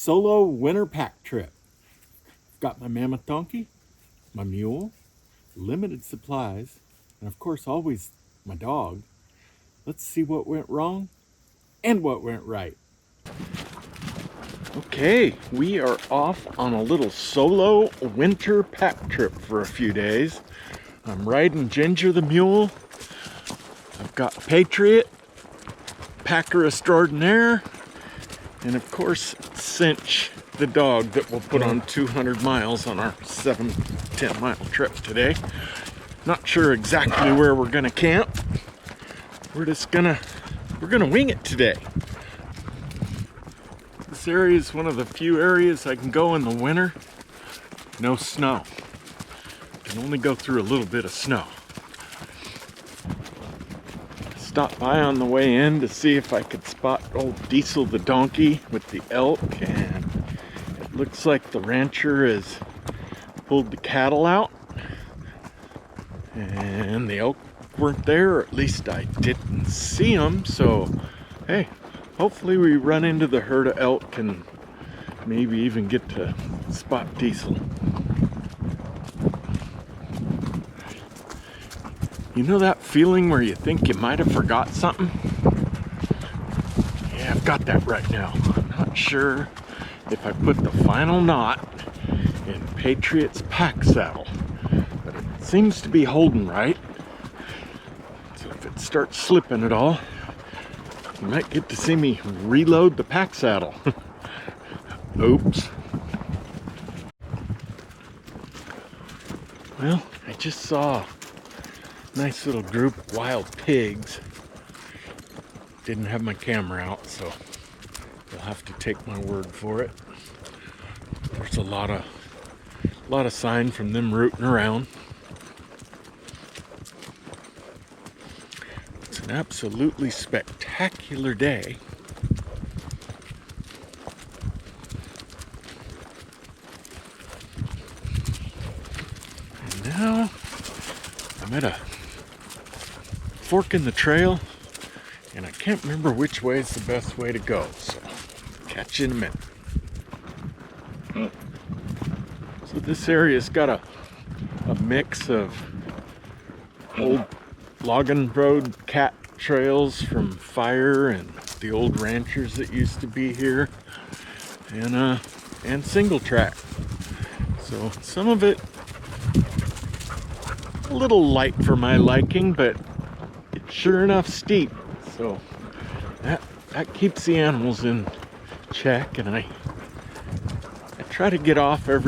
solo winter pack trip. Got my mammoth donkey, my mule, limited supplies, and of course always my dog. Let's see what went wrong and what went right. Okay, we are off on a little solo winter pack trip for a few days. I'm riding Ginger the mule. I've got Patriot, Packer extraordinaire, and of course Cinch, the dog that we'll put on 200 miles on our 7-10 mile trip today. Not sure exactly where we're gonna camp. We're gonna wing it today. This area is one of the few areas I can go in the winter. No snow. Can only go through a little bit of snow. Stopped by on the way in to see if I could spot old Diesel the donkey with the elk, and it looks like the rancher has pulled the cattle out and the elk weren't there, or at least I didn't see them. So hey, hopefully we run into the herd of elk and maybe even get to spot Diesel. You know that feeling where you think you might have forgot something? Yeah, I've got that right now. I'm not sure if I put the final knot in Patriot's pack saddle, but it seems to be holding right. So if it starts slipping at all, you might get to see me reload the pack saddle. Oops. Well, I just saw nice little group of wild pigs. Didn't have my camera out, so you'll have to take my word for it. There's a lot of sign from them rooting around. It's an absolutely spectacular day. And now I'm at a fork in the trail, and I can't remember which way is the best way to go, so catch you in a minute. So this area's got a mix of old logging road cat trails from fire and the old ranchers that used to be here, and single track. So some of it a little light for my liking, but it's sure enough steep, so that keeps the animals in check. And I try to get off at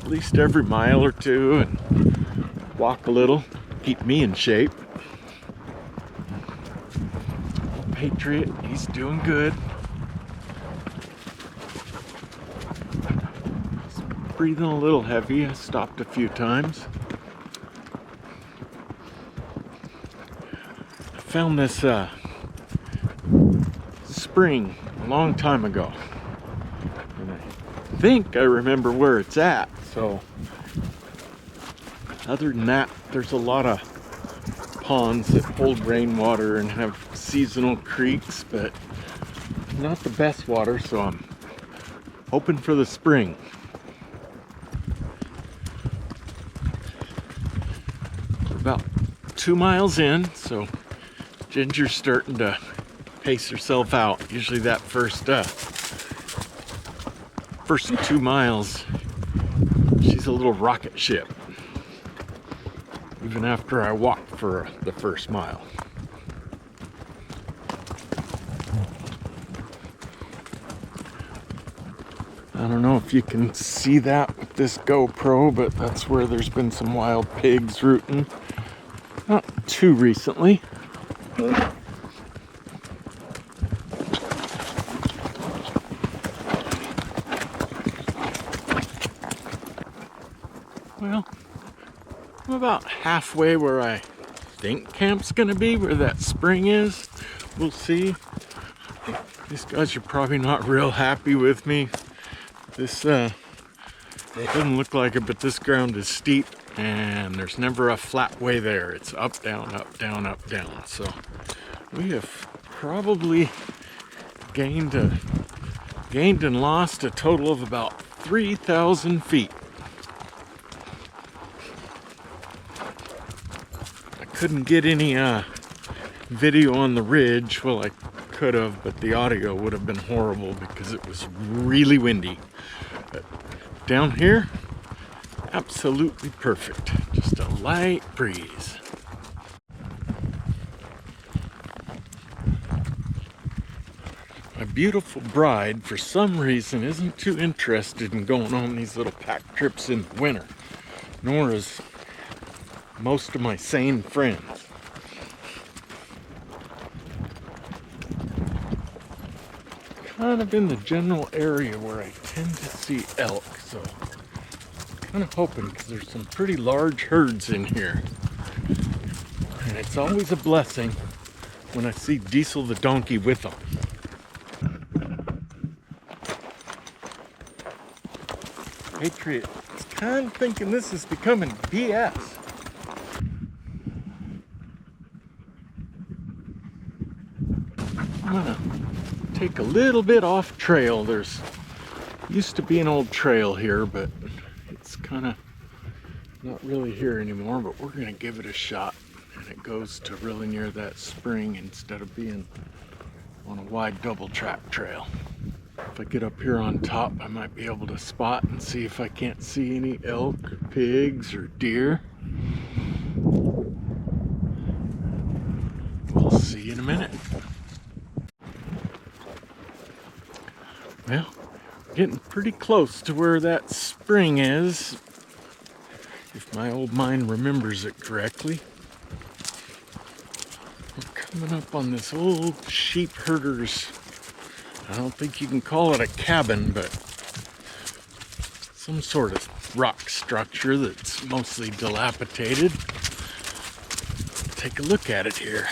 least every mile or two and walk a little, keep me in shape. Patriot, he's doing good. He's breathing a little heavy. I stopped a few times. Found this spring a long time ago, and I think I remember where it's at. So other than that, there's a lot of ponds that hold rainwater and have seasonal creeks, but not the best water, so I'm hoping for the spring. We're about 2 miles in, so Ginger's starting to pace herself out. Usually that first 2 miles, she's a little rocket ship, even after I walk for the first mile. I don't know if you can see that with this GoPro, but that's where there's been some wild pigs rooting. Not too recently. Well, I'm about halfway where I think camp's gonna be, where that spring is. We'll see. These guys are probably not real happy with me. This it doesn't look like it, but this ground is steep and there's never a flat way there. It's up, down, up, down, up, down. So we have probably gained a Gained and lost a total of about 3,000 feet. I couldn't get any video on the ridge. Well, I could have, but the audio would have been horrible because it was really windy. But down here, absolutely perfect. Just a light breeze. My beautiful bride, for some reason, isn't too interested in going on these little pack trips in the winter, nor is most of my sane friends. Kind of in the general area where I tend to see elk, so kind of hoping, because there's some pretty large herds in here. And it's always a blessing when I see Diesel the donkey with them. Patriot is kind of thinking this is becoming BS. I'm gonna take a little bit off trail. There's used to be an old trail here, but it's kind of not really here anymore, but we're gonna give it a shot. And it goes to really near that spring instead of being on a wide double track trail. If I get up here on top, I might be able to spot and see if I can't see any elk or pigs or deer. We'll see in a minute. Well, getting pretty close to where that spring is, if my old mind remembers it correctly. We're coming up on this old sheep herder's, I don't think you can call it a cabin, but some sort of rock structure that's mostly dilapidated. Take a look at it here.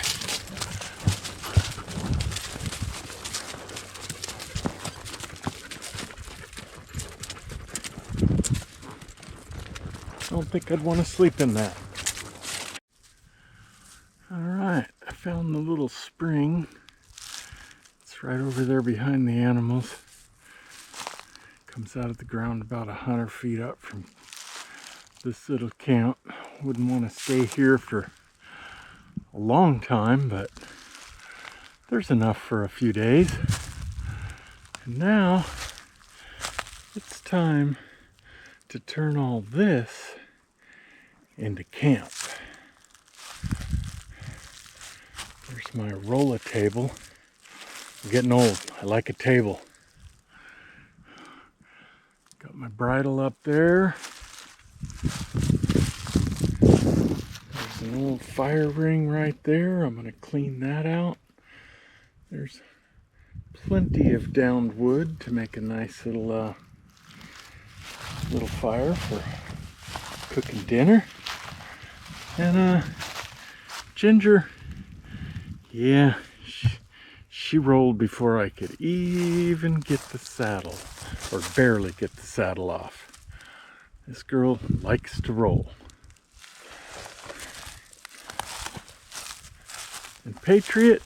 I don't think I'd want to sleep in that. Alright, I found the little spring. It's right over there behind the animals. Comes out of the ground about 100 feet up from this little camp. Wouldn't want to stay here for a long time, but there's enough for a few days. And now it's time to turn all this into camp. There's my roller table. I'm getting old. I like a table. Got my bridle up there. There's an old fire ring right there. I'm going to clean that out. There's plenty of downed wood to make a nice little fire for cooking dinner. And Ginger, yeah, she rolled before I could even get the saddle, or barely get the saddle off. This girl likes to roll. And Patriot,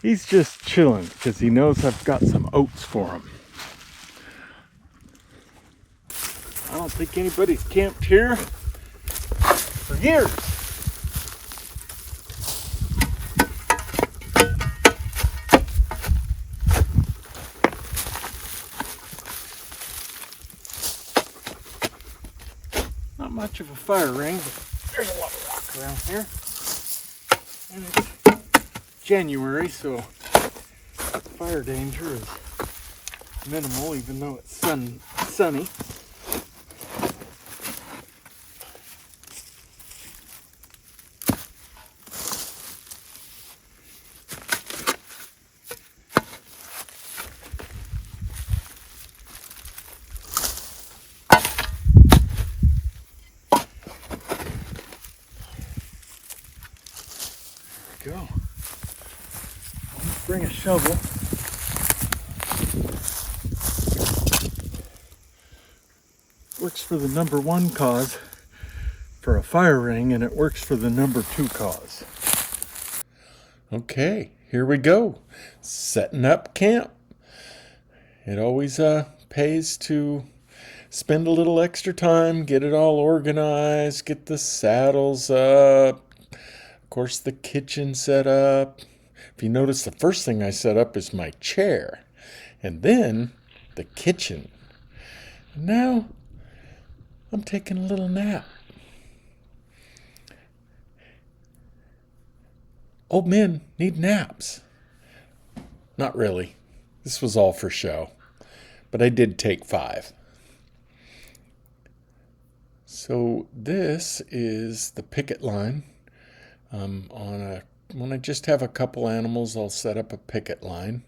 he's just chilling because he knows I've got some oats for him. I don't think anybody's camped here for years. Not much of a fire ring, but there's a lot of rock around here. And it's January, so fire danger is minimal, even though it's sunny. Go. I'm gonna bring a shovel. Works for the number 1 cause for a fire ring, and it works for the number 2 cause. Okay, here we go. Setting up camp. it always pays to spend a little extra time, get it all organized, get the saddles up, of course the kitchen set up. If you notice, the first thing I set up is my chair, and then the kitchen. And now I'm taking a little nap. Old men need naps. Not really. This was all for show. But I did take 5. So this is the picket line. When I just have a couple animals, I'll set up a picket line.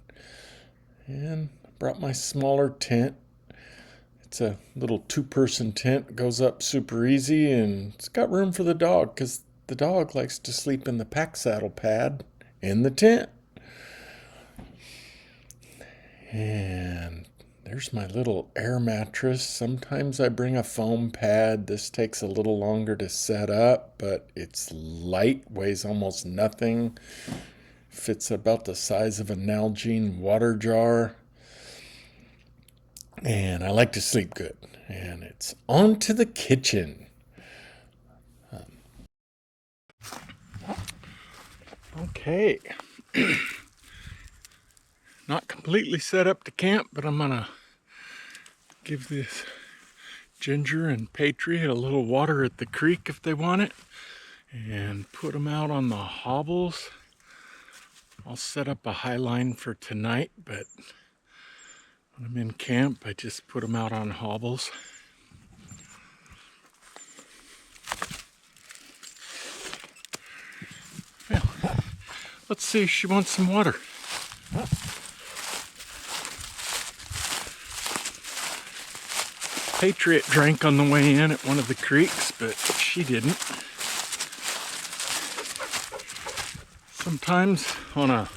And I brought my smaller tent. It's a little 2-person tent. It goes up super easy, and it's got room for the dog because the dog likes to sleep in the pack saddle pad in the tent. And there's my little air mattress. Sometimes I bring a foam pad. This takes a little longer to set up, but it's light, weighs almost nothing. Fits about the size of a Nalgene water jar. And I like to sleep good. And it's on to the kitchen. Okay. Not completely set up to camp, but I'm gonna give this Ginger and Patriot a little water at the creek if they want it, and put them out on the hobbles. I'll set up a high line for tonight, but when I'm in camp, I just put them out on hobbles. Well, let's see if she wants some water. Patriot drank on the way in at one of the creeks, but she didn't. Sometimes on a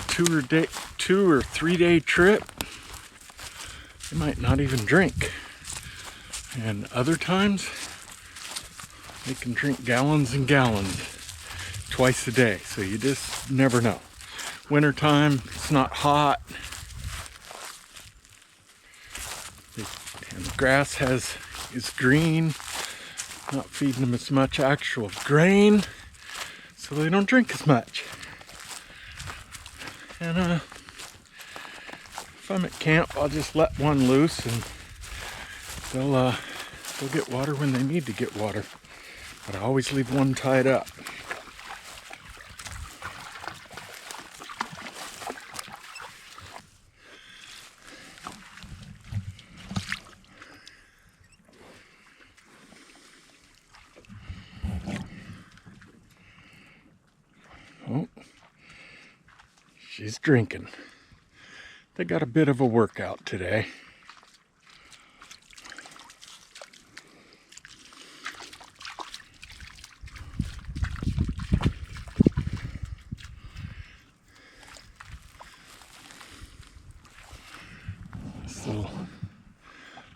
2 or 3 day trip, they might not even drink. And other times, they can drink gallons and gallons twice a day. So you just never know. Wintertime, it's not hot. And the grass is green. Not feeding them as much actual grain, so they don't drink as much. And if I'm at camp, I'll just let one loose, and they'll get water when they need to get water. But I always leave one tied up. Oh, she's drinking. They got a bit of a workout today. This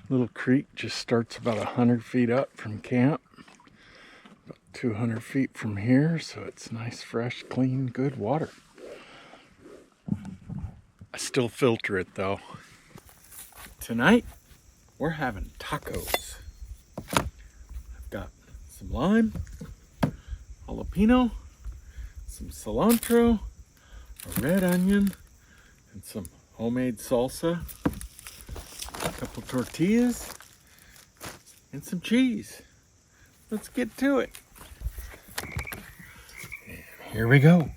little creek just starts about 100 feet up from camp. 200 feet from here, so it's nice, fresh, clean, good water. I still filter it though. Tonight, we're having tacos. I've got some lime, jalapeno, some cilantro, a red onion, and some homemade salsa, a couple tortillas, and some cheese. Let's get to it. Here we go.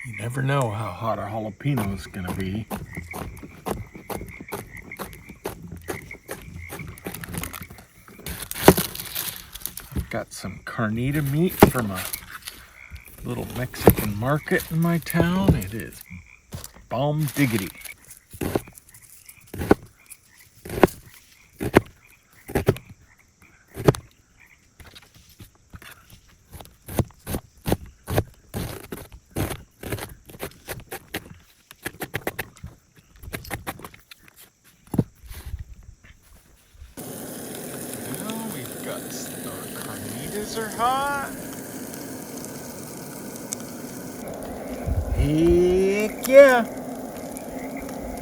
You never know how hot a jalapeno is going to be. I've got some carnita meat from a Little Mexican market in my town. It is bomb diggity. Now we've got our carnitas are hot. Heck yeah!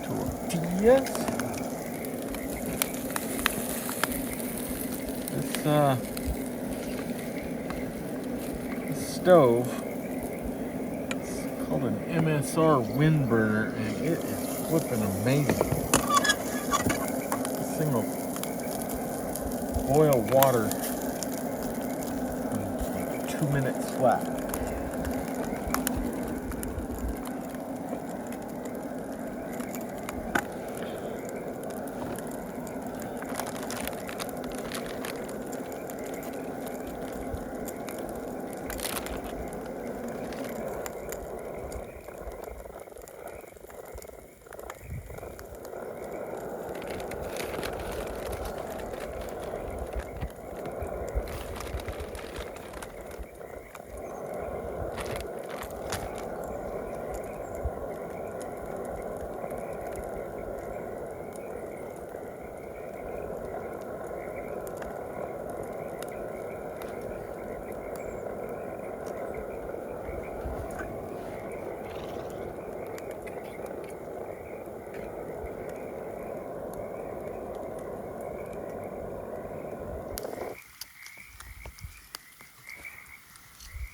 Tortillas. This stove, it's called an MSR wind burner, and it is flipping amazing. This thing will boil water in like 2 minutes flat.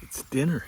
It's dinner.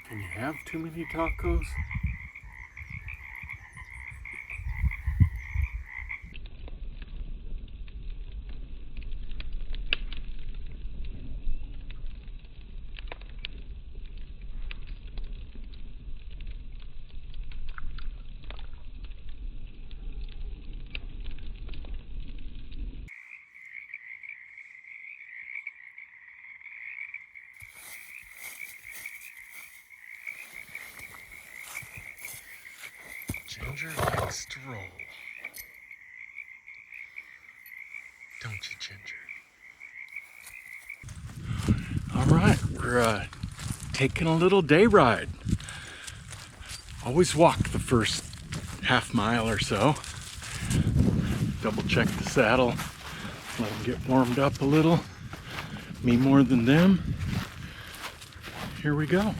Can you have too many tacos? Ginger likes to roll. Don't you, Ginger? All right, we're taking a little day ride. Always walk the first half mile or so. Double check the saddle. Let them get warmed up a little. Me more than them. Here we go.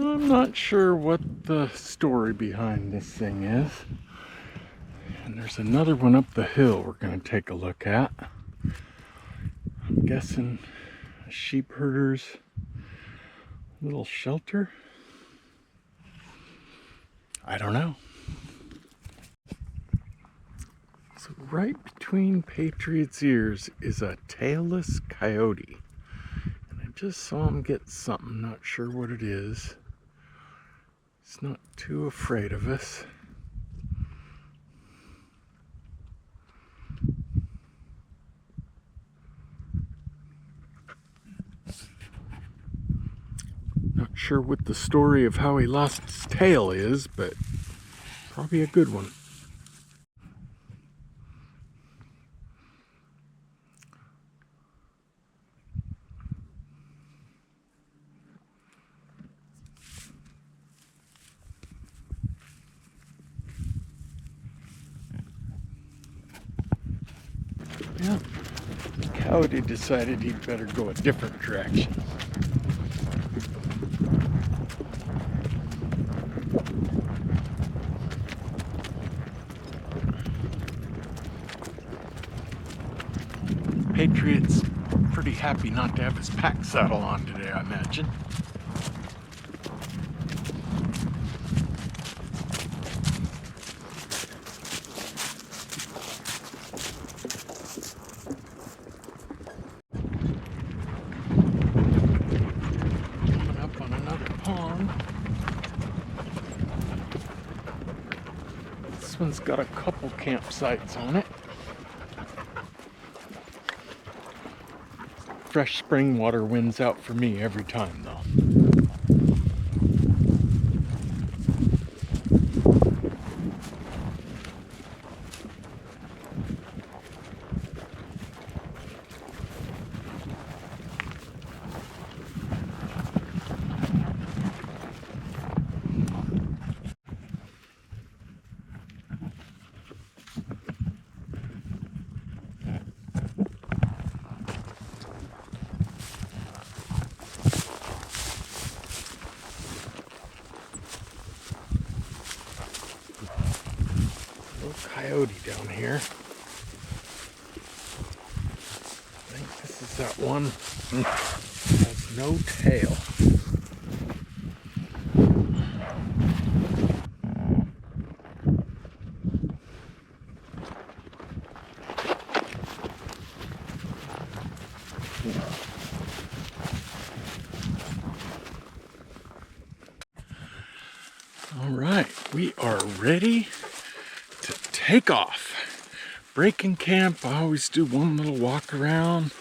I'm not sure what the story behind this thing is. And there's another one up the hill we're going to take a look at. I'm guessing a sheep herder's little shelter. I don't know. So So right between Patriot's ears is a tailless coyote. And I just saw him get something, not sure what it is. He's not too afraid of us. Not sure what the story of how he lost his tail is, but probably a good one. Yeah, the coyote decided he'd better go a different direction. Patriot's pretty happy not to have his pack saddle on today, I imagine. Coming up on another pond. This one's got a couple campsites on it. Fresh spring water wins out for me every time, though. Coyote down here. I think this is that one that has no tail. All right, we are ready to take off. Breaking camp, I always do one little walk around,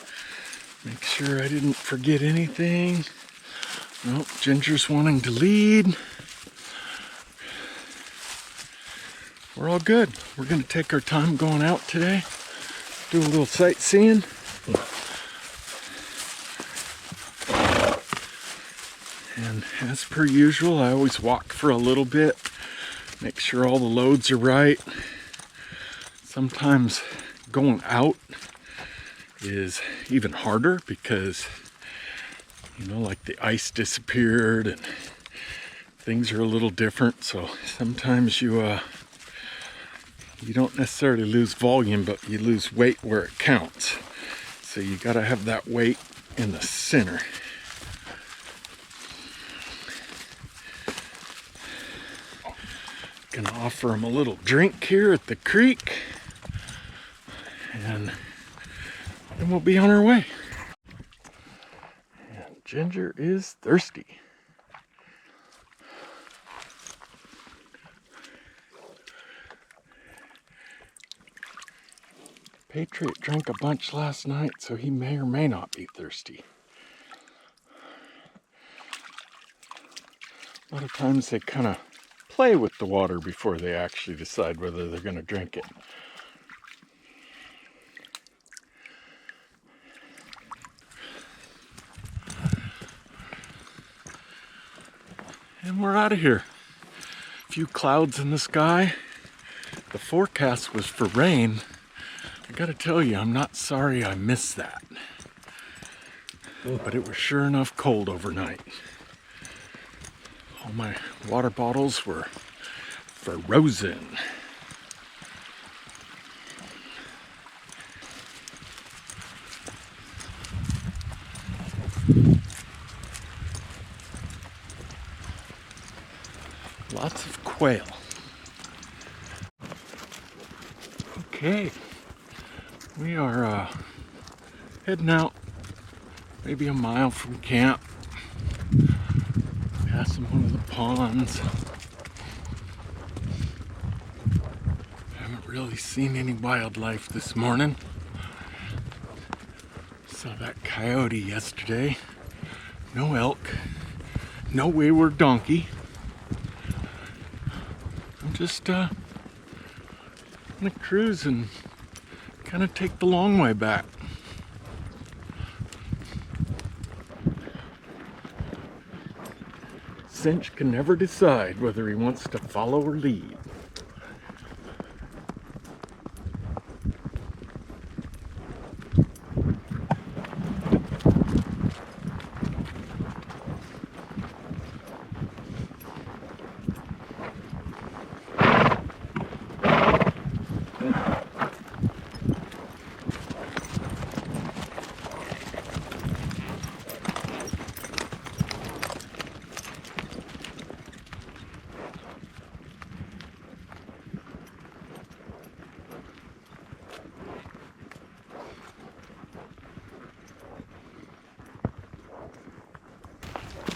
make sure I didn't forget anything. Nope, Ginger's wanting to lead. We're all good. We're gonna take our time going out today, do a little sightseeing. And as per usual, I always walk for a little bit, make sure all the loads are right. Sometimes going out is even harder because, you know, like the ice disappeared and things are a little different. So sometimes you don't necessarily lose volume, but you lose weight where it counts. So you got to have that weight in the center. Gonna offer him a little drink here at the creek, and then we'll be on our way. And Ginger is thirsty. Patriot drank a bunch last night, so he may or may not be thirsty. A lot of times they kind of play with the water before they actually decide whether they're going to drink it. And we're out of here. A few clouds in the sky. The forecast was for rain. I gotta tell you, I'm not sorry I missed that. But it was sure enough cold overnight. All my water bottles were frozen. Lots of quail. Okay, we are heading out maybe a mile from camp, passing one of the ponds. Haven't really seen any wildlife this morning. Saw that coyote yesterday. No elk, no wayward donkey. I'm just gonna cruise and kind of take the long way back. Cinch can never decide whether he wants to follow or lead.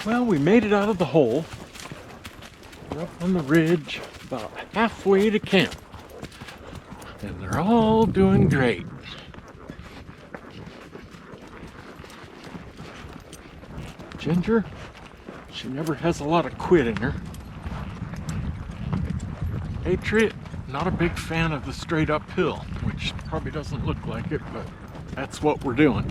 Well, we made it out of the hole. We're up on the ridge, about halfway to camp. And they're all doing great. Ginger, she never has a lot of quit in her. Patriot, not a big fan of the straight uphill, which probably doesn't look like it, but that's what we're doing.